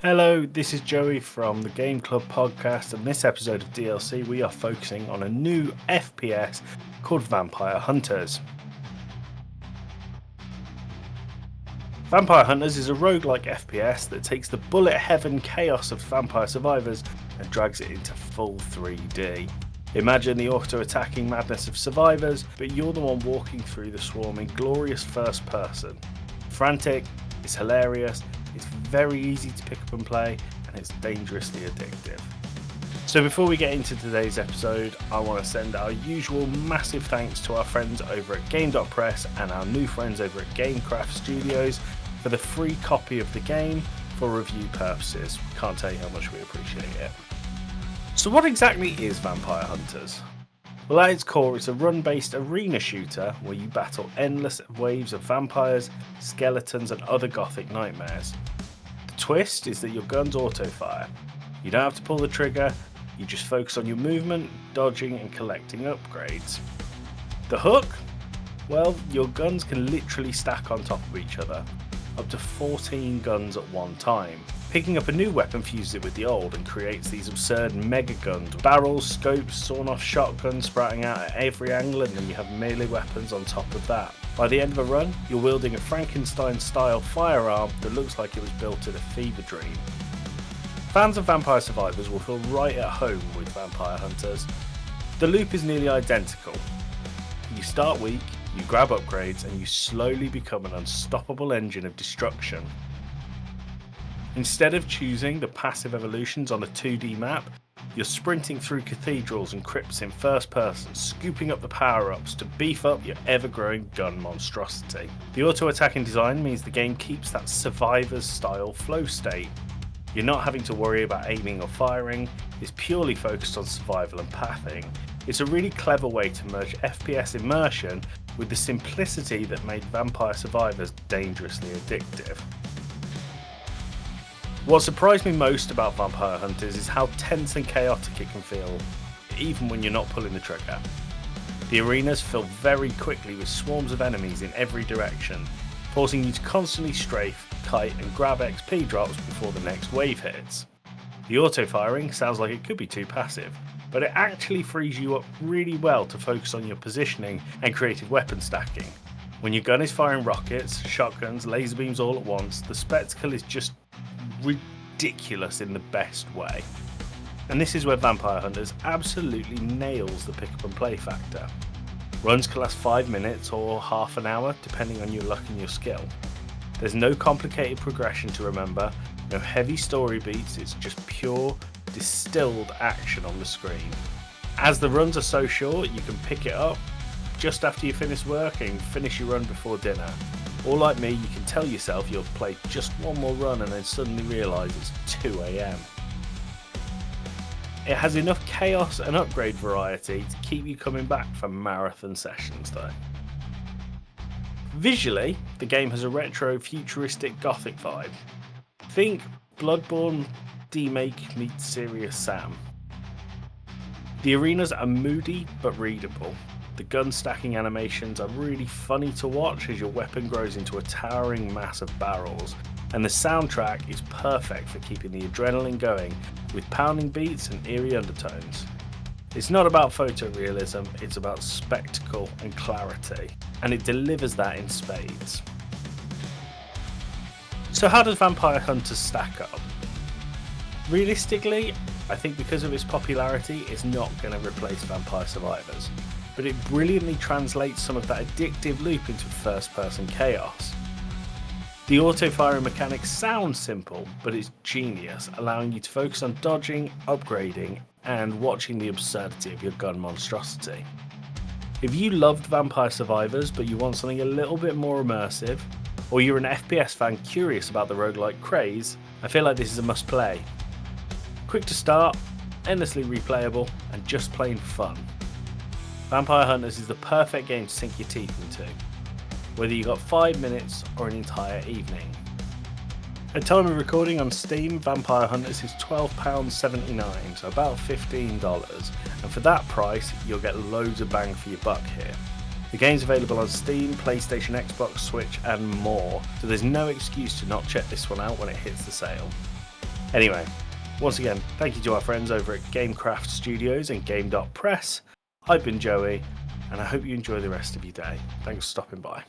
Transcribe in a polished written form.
Hello, this is Joey from the Game Club podcast, and this episode of DLC we are focusing on a new FPS called Vampire Hunters. Vampire Hunters is a roguelike FPS that takes the bullet heaven chaos of Vampire Survivors and drags it into full 3D. Imagine the auto-attacking madness of Survivors, but you're the one walking through the swarm in glorious first person. Frantic, it's hilarious, it's very easy to pick up and play, and it's dangerously addictive. So before we get into today's episode, I want to send our usual massive thanks to our friends over at Game.Press and our new friends over at Gamecraft Studios for the free copy of the game for review purposes. Can't tell you how much we appreciate it. So what exactly is Vampire Hunters? Well, at its core, it's a run-based arena shooter where you battle endless waves of vampires, skeletons and other gothic nightmares. The twist is that your guns auto-fire. You don't have to pull the trigger, you just focus on your movement, dodging and collecting upgrades. The hook? Well, your guns can literally stack on top of each other, up to 14 guns at one time. Picking up a new weapon fuses it with the old and creates these absurd mega guns, barrels, scopes, sawn-off shotguns sprouting out at every angle, and then you have melee weapons on top of that. By the end of a run, you're wielding a Frankenstein-style firearm that looks like it was built in a fever dream. Fans of Vampire Survivors will feel right at home with Vampire Hunters. The loop is nearly identical. You start weak, you grab upgrades, and you slowly become an unstoppable engine of destruction. Instead of choosing the passive evolutions on a 2D map, you're sprinting through cathedrals and crypts in first person, scooping up the power-ups to beef up your ever-growing gun monstrosity. The auto-attacking design means the game keeps that Survivors-style flow state. You're not having to worry about aiming or firing, it's purely focused on survival and pathing. It's a really clever way to merge FPS immersion with the simplicity that made Vampire Survivors dangerously addictive. What surprised me most about Vampire Hunters is how tense and chaotic it can feel, even when you're not pulling the trigger. The arenas fill very quickly with swarms of enemies in every direction, forcing you to constantly strafe, kite and grab XP drops before the next wave hits. The auto-firing sounds like it could be too passive, but it actually frees you up really well to focus on your positioning and creative weapon stacking. When your gun is firing rockets, shotguns, laser beams all at once, the spectacle is just ridiculous in the best way. And this is where Vampire Hunters absolutely nails the pick up and play factor. Runs can last 5 minutes or half an hour depending on your luck and your skill. There's no complicated progression to remember, no heavy story beats, it's just pure, distilled action on the screen. As the runs are so short, you can pick it up just after you finish work and finish your run before dinner. Or like me, you can tell yourself you'll play just one more run and then suddenly realise it's 2 AM. It has enough chaos and upgrade variety to keep you coming back for marathon sessions though. Visually, the game has a retro futuristic gothic vibe. Think Bloodborne remake meets Serious Sam. The arenas are moody but readable. The gun stacking animations are really funny to watch as your weapon grows into a towering mass of barrels, and the soundtrack is perfect for keeping the adrenaline going with pounding beats and eerie undertones. It's not about photorealism, it's about spectacle and clarity, and it delivers that in spades. So how does Vampire Hunters stack up? Realistically, I think because of its popularity, it's not going to replace Vampire Survivors, but it brilliantly translates some of that addictive loop into first-person chaos. The auto-firing mechanics sound simple, but it's genius, allowing you to focus on dodging, upgrading, and watching the absurdity of your gun monstrosity. If you loved Vampire Survivors but you want something a little bit more immersive, or you're an FPS fan curious about the roguelike craze, I feel like this is a must-play. Quick to start, endlessly replayable, and just plain fun. Vampire Hunters is the perfect game to sink your teeth into, whether you got 5 minutes or an entire evening. At time of recording on Steam, Vampire Hunters is £12.79, so about $15, and for that price you'll get loads of bang for your buck here. The game's available on Steam, PlayStation, Xbox, Switch and more, so there's no excuse to not check this one out when it hits the sale. Anyway, once again, thank you to our friends over at Gamecraft Studios and Game.Press. I've been Joey, and I hope you enjoy the rest of your day. Thanks for stopping by.